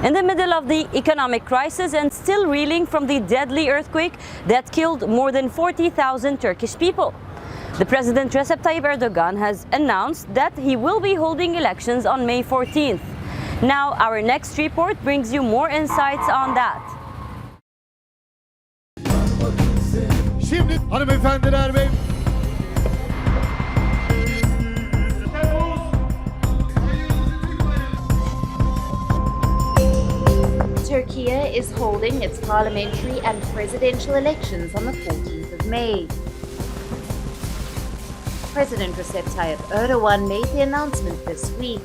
In the middle of the economic crisis and still reeling from the deadly earthquake that killed more than 40,000 Turkish people, the President Recep Tayyip Erdogan has announced that he will be holding elections on May 14th. Now, our next report brings you more insights on that. Şimdi hanımefendiler ve Turkey is holding its parliamentary and presidential elections on the 14th of May. President Recep Tayyip Erdogan made the announcement this week.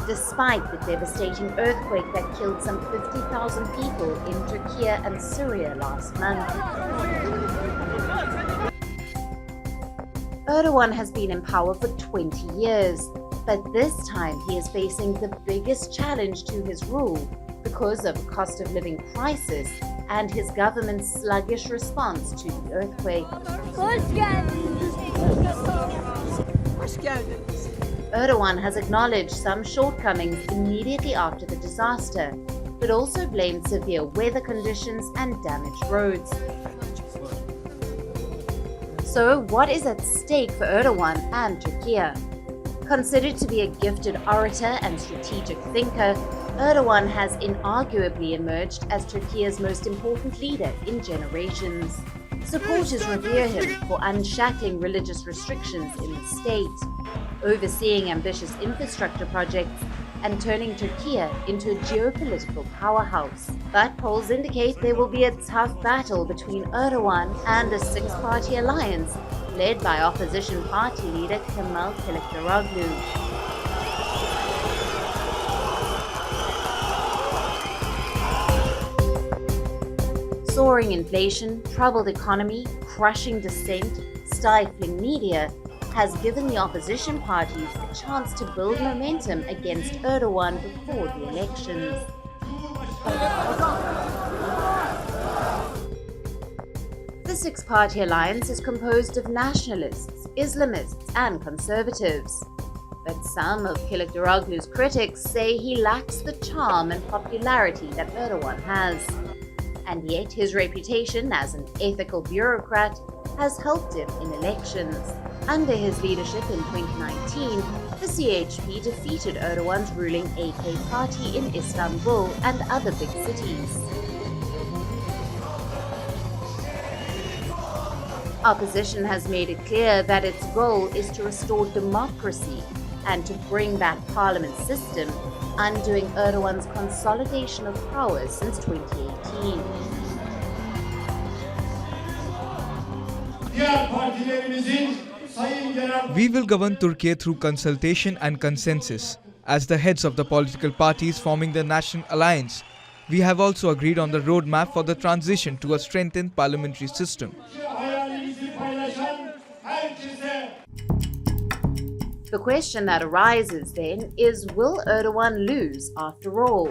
Despite the devastating earthquake that killed some 50,000 people in Turkey and Syria last month. Erdogan has been in power for 20 years, but this time he is facing the biggest challenge to his rule because of a cost of living crisis and his government's sluggish response to the earthquake. Erdogan has acknowledged some shortcomings immediately after the disaster, but also blamed severe weather conditions and damaged roads. So, what is at stake for Erdogan and Turkey? Considered to be a gifted orator and strategic thinker, Erdogan has inarguably emerged as Turkey's most important leader in generations. Supporters revere him for unshackling religious restrictions in the state, overseeing ambitious infrastructure projects, and turning Turkey into a geopolitical powerhouse. But polls indicate there will be a tough battle between Erdogan and a six-party alliance led by opposition party leader Kemal Kılıçdaroğlu. Soaring inflation, troubled economy, crushing dissent, stifling media has given the opposition parties a chance to build momentum against Erdogan before the elections. The six-party alliance is composed of nationalists, Islamists, and conservatives. But some of Kılıçdaroğlu's critics say he lacks the charm and popularity that Erdogan has. And yet his reputation as an ethical bureaucrat has helped him in elections. Under his leadership in 2019, the CHP defeated Erdogan's ruling AK party in Istanbul and other big cities. Opposition has made it clear that its goal is to restore democracy and to bring back parliament system, undoing Erdogan's consolidation of power since 2018. We will govern Turkey through consultation and consensus. As the heads of the political parties forming the National Alliance, we have also agreed on the roadmap for the transition to a strengthened parliamentary system. The question that arises then is, will Erdogan lose after all?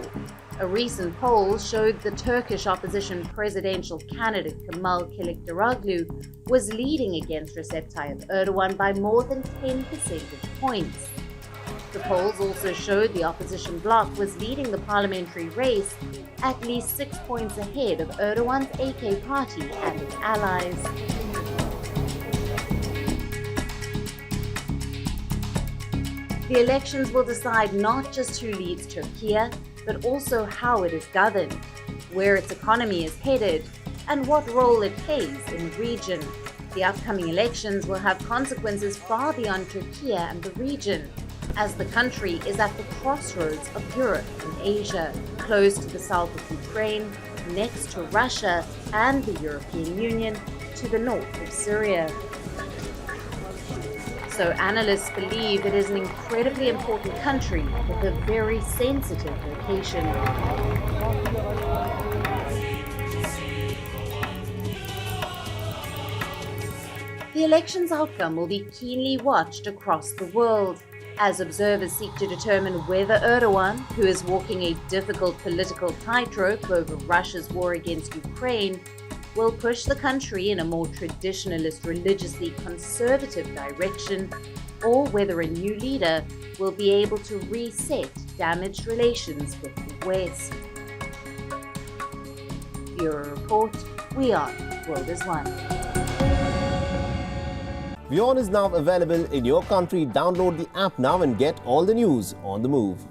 A recent poll showed the Turkish opposition presidential candidate Kemal Kılıçdaroğlu was leading against Recep Tayyip Erdogan by more than 10 percentage points. The polls also showed the opposition bloc was leading the parliamentary race at least 6 points ahead of Erdogan's AK party and its allies. The elections will decide not just who leads Turkey, but also how it is governed, where its economy is headed, and what role it plays in the region. The upcoming elections will have consequences far beyond Turkey and the region, as the country is at the crossroads of Europe and Asia, close to the south of Ukraine, next to Russia and the European Union, to the north of Syria. So analysts believe it is an incredibly important country with a very sensitive location. The election's outcome will be keenly watched across the world, as observers seek to determine whether Erdogan, who is walking a difficult political tightrope over Russia's war against Ukraine, will push the country in a more traditionalist, religiously conservative direction, or whether a new leader will be able to reset damaged relations with the West. Bureau Report, WION, World is One. WION is now available in your country. Download the app now and get all the news on the move.